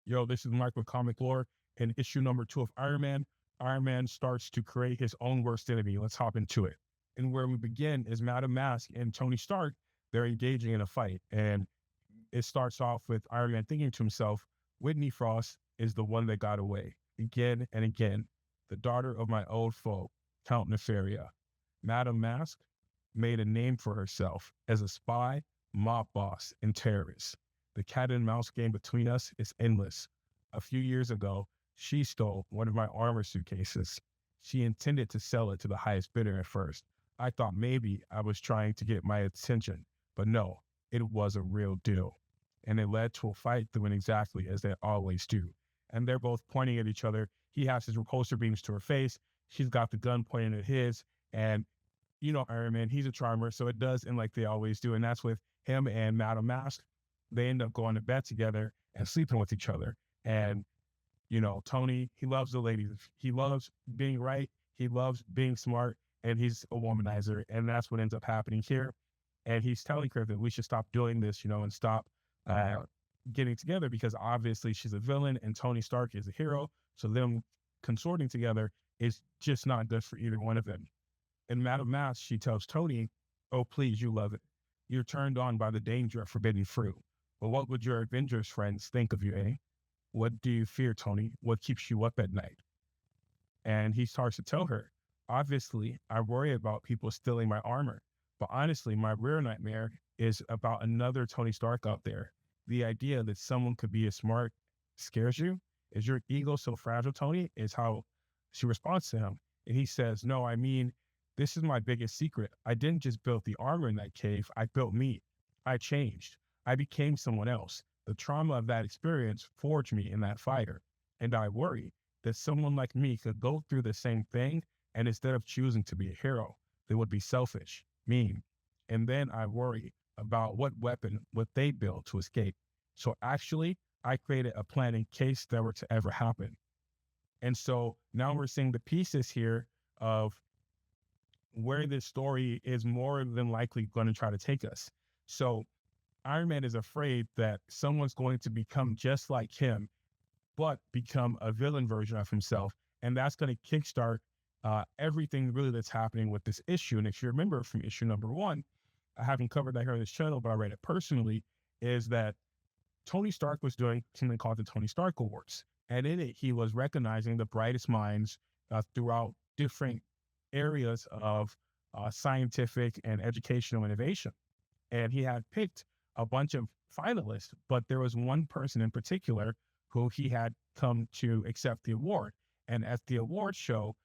Yo, this is Mike with Comic Lore. In issue number 2 of Iron Man starts to create his own worst enemy. Let's hop into it. And where we begin is Madame Masque and Tony Stark. They're engaging in a fight. And it starts off with Iron Man thinking to himself, Whitney Frost is the one that got away. Again and again, the daughter of my old foe, Count Nefaria. Madame Masque made a name for herself as a spy, mob boss, and terrorist. The cat and mouse game between us is endless. A few years ago, she stole one of my armor suitcases. She intended to sell it to the highest bidder at first. I thought maybe I was trying to get my attention, but no, it was a real deal. And it led to a fight that went exactly as they always do. And they're both pointing at each other. He has his repulsor beams to her face. She's got the gun pointing at his. And you know, Iron Man, he's a charmer, so it does end like they always do. And that's with him and Madame Masque. They end up going to bed together and sleeping with each other. And, you know, Tony, he loves the ladies. He loves being right. He loves being smart. And he's a womanizer. And that's what ends up happening here. And he's telling her that we should stop doing this, you know, and stop getting together because obviously she's a villain and Tony Stark is a hero. So them consorting together is just not good for either one of them. In Madame Masque, she tells Tony, oh, please, you love it. You're turned on by the danger of forbidden fruit. But what would your Avengers friends think of you, eh? What do you fear, Tony? What keeps you up at night? And he starts to tell her, obviously, I worry about people stealing my armor. But honestly, my real nightmare is about another Tony Stark out there. The idea that someone could be as smart scares you. Is your ego so fragile, Tony? Is how she responds to him. And he says, no, I mean, this is my biggest secret. I didn't just build the armor in that cave. I built me. I changed. I became someone else. The trauma of that experience forged me in that fire. And I worry that someone like me could go through the same thing. And instead of choosing to be a hero, they would be selfish, mean. And then I worry about what weapon would they build to escape. So actually, I created a plan in case that were to ever happen. And so now we're seeing the pieces here of where this story is more than likely going to try to take us. So Iron Man is afraid that someone's going to become just like him, but become a villain version of himself. And that's going to kickstart everything really that's happening with this issue. And if you remember from issue number 1, I haven't covered that here on this channel, but I read it personally, is that Tony Stark was doing something called the Tony Stark Awards. And in it, he was recognizing the brightest minds throughout different areas of scientific and educational innovation. And he had picked a bunch of finalists, but there was one person in particular who he had come to accept the award. And at the award show,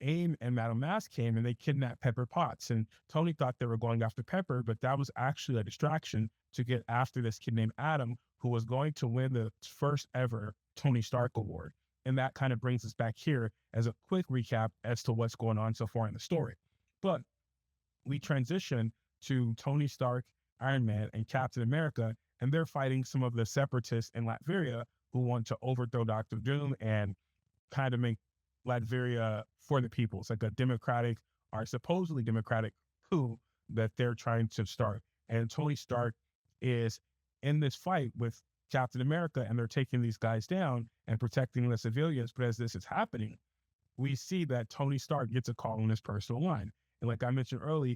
Aim and Madame Masque came and they kidnapped Pepper Potts. And Tony thought they were going after Pepper, but that was actually a distraction to get after this kid named Adam, who was going to win the first ever Tony Stark Award. And that kind of brings us back here as a quick recap as to what's going on so far in the story. But we transition to Tony Stark, Iron Man, and Captain America, and they're fighting some of the separatists in Latveria who want to overthrow Dr. Doom and kind of make Latveria for the people. It's like a democratic or supposedly democratic coup that they're trying to start. And Tony Stark is in this fight with Captain America, and they're taking these guys down and protecting the civilians. But as this is happening, we see that Tony Stark gets a call on his personal line. And like I mentioned earlier,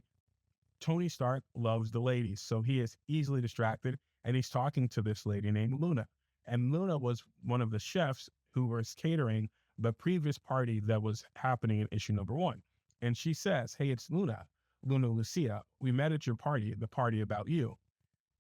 Tony Stark loves the ladies. So he is easily distracted, and he's talking to this lady named Luna. And Luna was one of the chefs who was catering the previous party that was happening in issue number 1. And she says, hey, it's Luna Lucia. We met at your party, the party about you.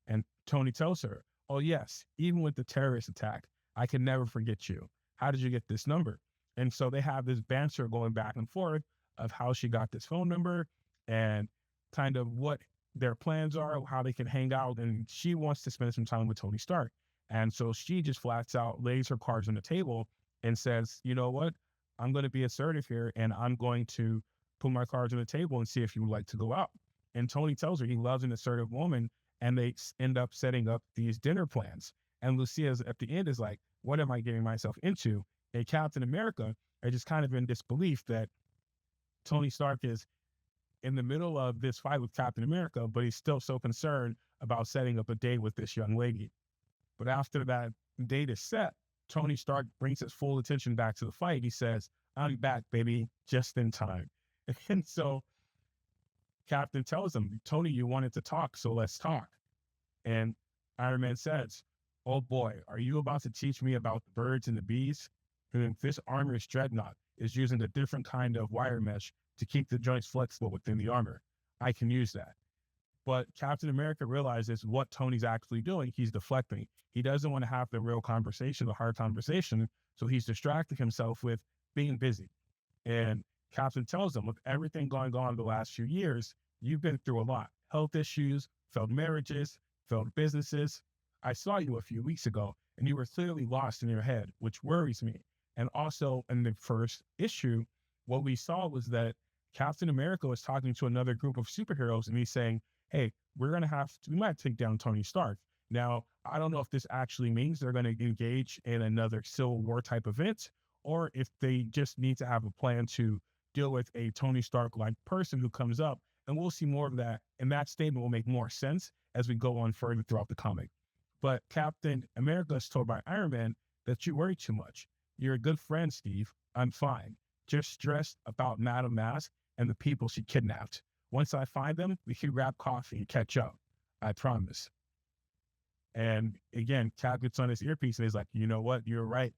And Tony tells her, oh, yes, even with the terrorist attack, I can never forget you. How did you get this number? And so they have this banter going back and forth of how she got this phone number and kind of what their plans are, how they can hang out. And she wants to spend some time with Tony Stark. And so she just flats out lays her cards on the table and says, you know what? I'm going to be assertive here, and I'm going to put my cards on the table and see if you would like to go out. And Tony tells her he loves an assertive woman, and they end up setting up these dinner plans. And Lucia's at the end is like, what am I getting myself into? And Captain America are just kind of in disbelief that Tony Stark is in the middle of this fight with Captain America, but he's still so concerned about setting up a date with this young lady. But after that date is set, Tony Stark brings his full attention back to the fight. He says, "I'm back, baby, just in time." And so Captain tells him, "Tony, you wanted to talk, so let's talk." And Iron Man says, "Oh boy, are you about to teach me about the birds and the bees? And this armor's dreadnought is using a different kind of wire mesh to keep the joints flexible within the armor. I can use that." But Captain America realizes what Tony's actually doing. He's deflecting. He doesn't want to have the real conversation, the hard conversation. So he's distracting himself with being busy. And Captain tells him, with everything going on the last few years, you've been through a lot. Health issues, failed marriages, failed businesses. I saw you a few weeks ago, and you were clearly lost in your head, which worries me. And also in the first issue, what we saw was that Captain America was talking to another group of superheroes, and he's saying, "Hey, we might take down Tony Stark." Now, I don't know if this actually means they're going to engage in another Civil War type event, or if they just need to have a plan to deal with a Tony Stark-like person who comes up. And we'll see more of that. And that statement will make more sense as we go on further throughout the comic. But Captain America is told by Iron Man that you worry too much. You're a good friend, Steve. I'm fine. Just stressed about Madame Masque and the people she kidnapped. Once I find them, we can grab coffee and catch up. I promise. And again, Cap gets on his earpiece and he's like, "You know what? You're right.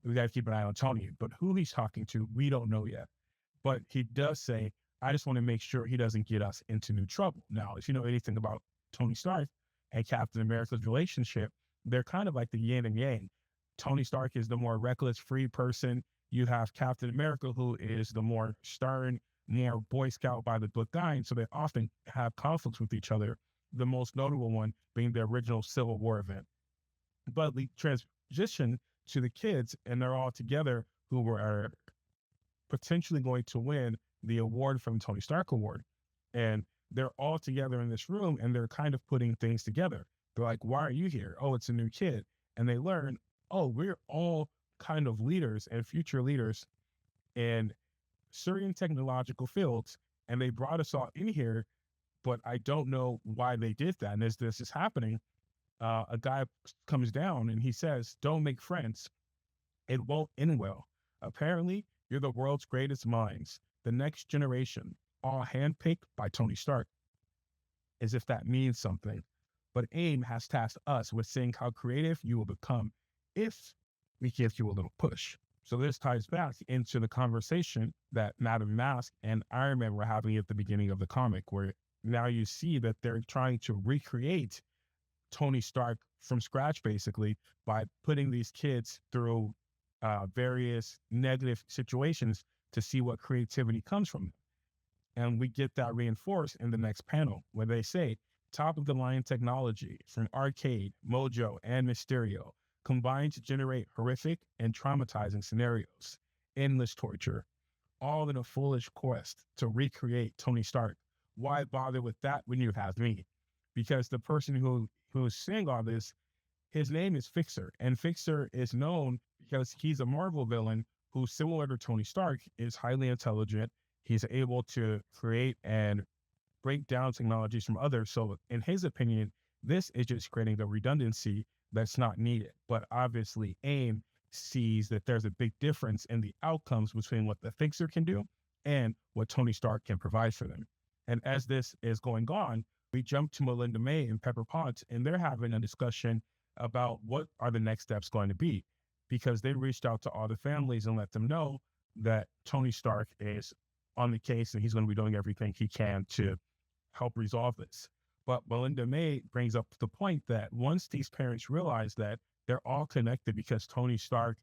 We got to keep an eye on Tony." But who he's talking to, we don't know yet. But he does say, "I just want to make sure he doesn't get us into new trouble." Now, if you know anything about Tony Stark and Captain America's relationship, they're kind of like the yin and yang. Tony Stark is the more reckless, free person. You have Captain America, who is the more stern, more Boy Scout by the book guy. And so they often have conflicts with each other. The most notable one being the original Civil War event. But we transition to the kids, and they're all together who are potentially going to win the award from Tony Stark Award. And they're all together in this room, and they're kind of putting things together. They're like, "Why are you here?" "Oh, it's a new kid." And they learn, oh, we're all kind of leaders and future leaders in certain technological fields. And they brought us all in here, but I don't know why they did that. And as this is happening, a guy comes down and he says, "Don't make friends. It won't end well. Apparently, you're the world's greatest minds, the next generation, all handpicked by Tony Stark." As if that means something. But AIM has tasked us with seeing how creative you will become if we give you a little push. So this ties back into the conversation that Madame Masque and Iron Man were having at the beginning of the comic, where now you see that they're trying to recreate Tony Stark from scratch, basically, by putting these kids through various negative situations to see what creativity comes from them. And we get that reinforced in the next panel, where they say, "Top of the line technology from Arcade, Mojo, and Mysterio combined to generate horrific and traumatizing scenarios, endless torture, all in a foolish quest to recreate Tony Stark. Why bother with that when you have me?" Because the person who's saying all this, his name is Fixer, and Fixer is known because he's a Marvel villain who, similar to Tony Stark, is highly intelligent. He's able to create and break down technologies from others. So in his opinion, this is just creating the redundancy that's not needed. But obviously AIM sees that there's a big difference in the outcomes between what the Fixer can do and what Tony Stark can provide for them. And as this is going on, we jump to Melinda May and Pepper Potts, and they're having a discussion about what are the next steps going to be, because they reached out to all the families and let them know that Tony Stark is on the case and he's going to be doing everything he can to help resolve this. But Melinda May brings up the point that once these parents realize that they're all connected because Tony Stark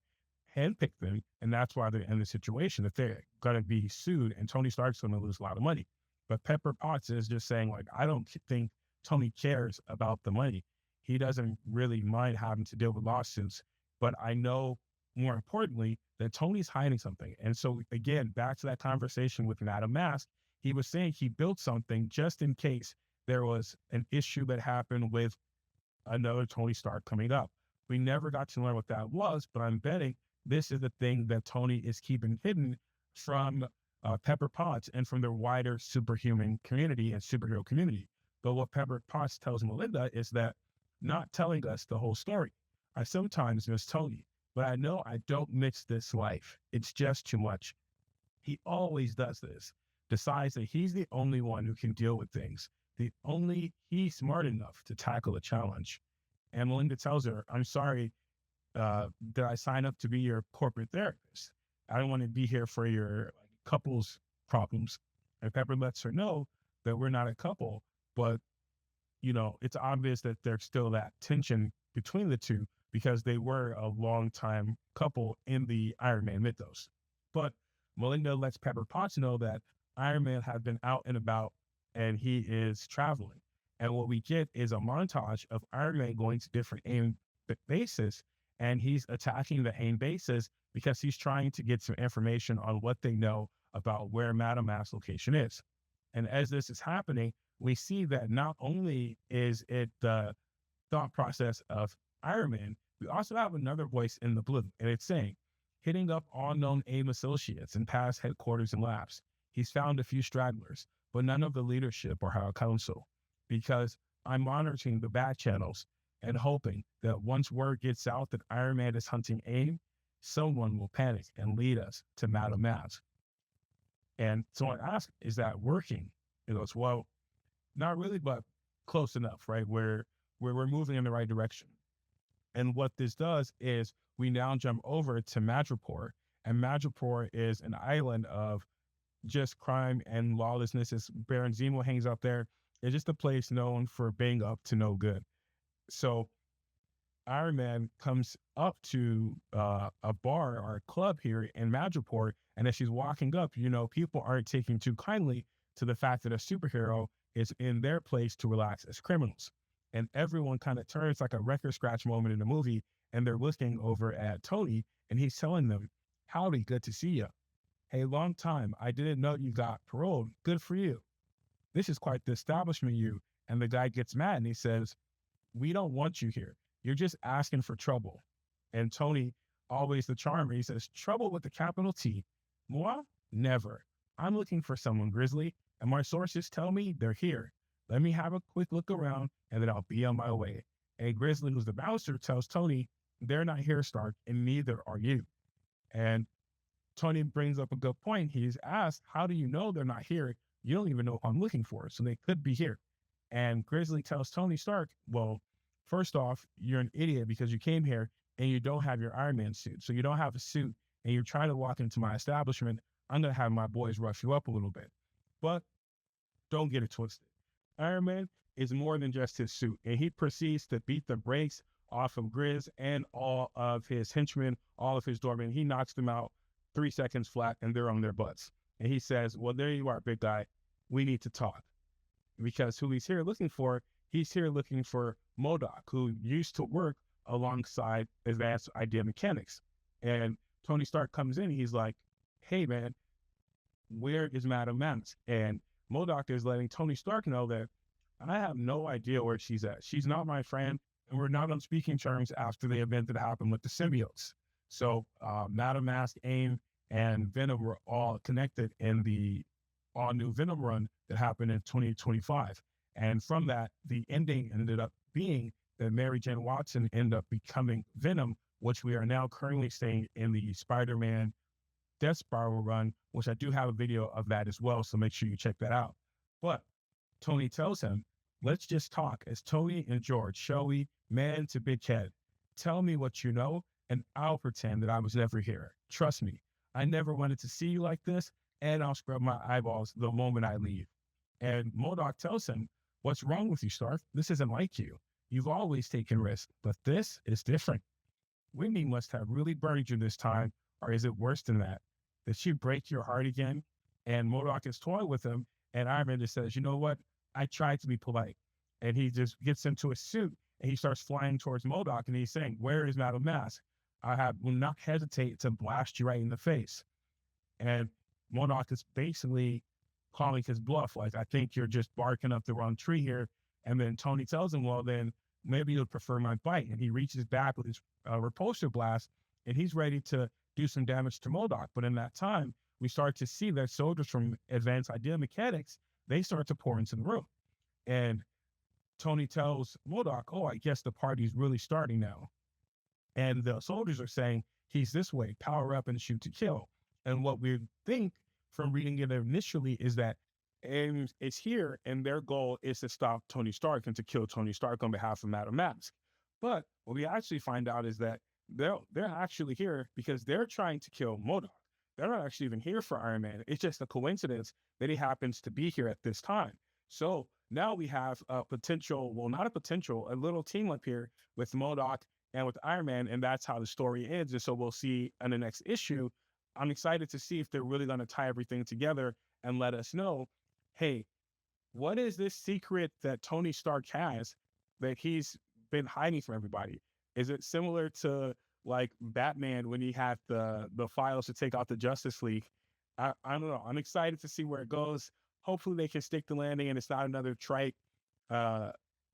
handpicked them, and that's why they're in the situation, that they're going to be sued and Tony Stark's going to lose a lot of money. But Pepper Potts is just saying, like, I don't think Tony cares about the money. He doesn't really mind having to deal with lawsuits. But I know, more importantly, that Tony's hiding something. And so, again, back to that conversation with Madame Masque, he was saying he built something just in case there was an issue that happened with another Tony Stark coming up. We never got to learn what that was, but I'm betting this is the thing that Tony is keeping hidden from Pepper Potts and from the wider superhuman community and superhero community. But what Pepper Potts tells Melinda is that not telling us the whole story. I sometimes miss Tony. but I know I don't mix this life. It's just too much. He always does this, decides that he's the only one who can deal with things. He's smart enough to tackle a challenge. And Melinda tells her, I'm sorry that I sign up to be your corporate therapist. I don't want to be here for your couples problems. And Pepper lets her know that we're not a couple, but it's obvious that there's still that tension between the two because they were a long time couple in the Iron Man mythos. But Melinda lets Pepper Potts know that Iron Man had been out and about and he is traveling. And what we get is a montage of Iron Man going to different AIM bases, and he's attacking the AIM bases because he's trying to get some information on what they know about where Madame Masque's location is. And as this is happening, we see that not only is it the thought process of Iron Man, we also have another voice in the blue, and it's saying, hitting up all known AIM associates and past headquarters and labs. He's found a few stragglers, but none of the leadership or our council, because I'm monitoring the back channels and hoping that once word gets out that Iron Man is hunting AIM, someone will panic and lead us to Madame Masque. And so I ask, is that working? He goes, well, not really, but close enough, right? We're moving in the right direction. And what this does is we now jump over to Madripoor, and Madripoor is an island of just crime and lawlessness. As Baron Zemo hangs out there. It's just a place known for being up to no good. So Iron Man comes up to a bar or a club here in Madripoor, and as she's walking up, people aren't taking too kindly to the fact that a superhero is in their place to relax as criminals. And everyone kind of turns like a record scratch moment in the movie, and they're looking over at Tony, and he's telling them, howdy, good to see you. Hey, long time. I didn't know you got paroled. Good for you. This is quite the establishment, you. And the guy gets mad and he says, we don't want you here. You're just asking for trouble. And Tony, always the charmer, he says, trouble with the capital T. Moi? Never. I'm looking for someone, Grizzly, and my sources tell me they're here. Let me have a quick look around and then I'll be on my way. And Grizzly, who's the bouncer, tells Tony, they're not here, Stark, and neither are you. And Tony brings up a good point. He's asked, how do you know they're not here? You don't even know who I'm looking for, so they could be here. And Grizzly tells Tony Stark, well, first off, you're an idiot because you came here and you don't have your Iron Man suit. So you don't have a suit and you're trying to walk into my establishment. I'm going to have my boys rush you up a little bit. But don't get it twisted. Iron Man is more than just his suit, and he proceeds to beat the brakes off of Grizz and all of his henchmen, all of his doormen. He knocks them out 3 seconds flat, and they're on their butts. And he says, well, there you are, big guy. We need to talk. Because who he's here looking for, he's here looking for MODOK, who used to work alongside Advanced Idea Mechanics. And Tony Stark comes in, he's like, hey, man, where is Madame Masque? And MODOK is letting Tony Stark know that I have no idea where she's at. She's not my friend, and we're not on speaking terms after the event that happened with the symbiotes. So Madame Masque, AIM, and Venom were all connected in the all-new Venom run that happened in 2025. And from that, the ending ended up being that Mary Jane Watson ended up becoming Venom, which we are now currently seeing in the Spider-Man Death Spiral run, which I do have a video of that as well, so make sure you check that out. But Tony tells him, let's just talk as Tony and George, shall we? Man to big head. Tell me what you know, and I'll pretend that I was never here. Trust me, I never wanted to see you like this, and I'll scrub my eyeballs the moment I leave. And MODOK tells him, what's wrong with you, Stark? This isn't like you. You've always taken risks, but this is different. Wendy must have really burned you this time, or is it worse than that? Did she break your heart again? And MODOK is toying with him, and Iron Man just says, you know what? I tried to be polite. And he just gets into a suit, and he starts flying towards MODOK, and he's saying, where is Madame Masque? Will not hesitate to blast you right in the face. And MODOK is basically calling his bluff, like, I think you're just barking up the wrong tree here. And then Tony tells him, well, then maybe you'll prefer my bite. And he reaches back with his repulsor blast, and he's ready to do some damage to MODOK. But in that time, we start to see that soldiers from Advanced Idea Mechanics, they start to pour into the room. And Tony tells MODOK, oh, I guess the party's really starting now. And the soldiers are saying, he's this way, power up and shoot to kill. And what we think from reading it initially is that AIM is here and their goal is to stop Tony Stark and to kill Tony Stark on behalf of Madame Masque. But what we actually find out is that they're actually here because they're trying to kill MODOK. They're not actually even here for Iron Man. It's just a coincidence that he happens to be here at this time. So now we have a potential, well, not a potential, a little team up here with MODOK and with Iron Man, and that's how the story ends. And so we'll see in the next issue. I'm excited to see if they're really going to tie everything together and let us know, hey, what is this secret that Tony Stark has that he's been hiding from everybody? Is it similar to like Batman when he had the files to take out the Justice League? I don't know. I'm excited to see where it goes. Hopefully they can stick the landing and it's not another trite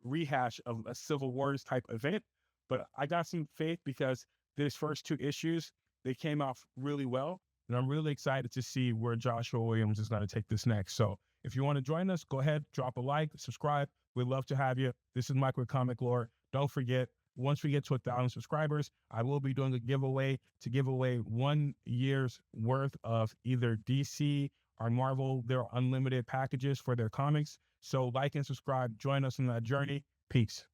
rehash of a Civil Wars type event. But I got some faith because these first two issues, they came off really well. And I'm really excited to see where Joshua Williams is going to take this next. So if you want to join us, go ahead, drop a like, subscribe. We'd love to have you. This is Mike with Comic Lore. Don't forget, once we get to 1,000 subscribers, I will be doing a giveaway to give away 1 year's worth of either DC or Marvel, their unlimited packages for their comics. So like and subscribe. Join us on that journey. Peace.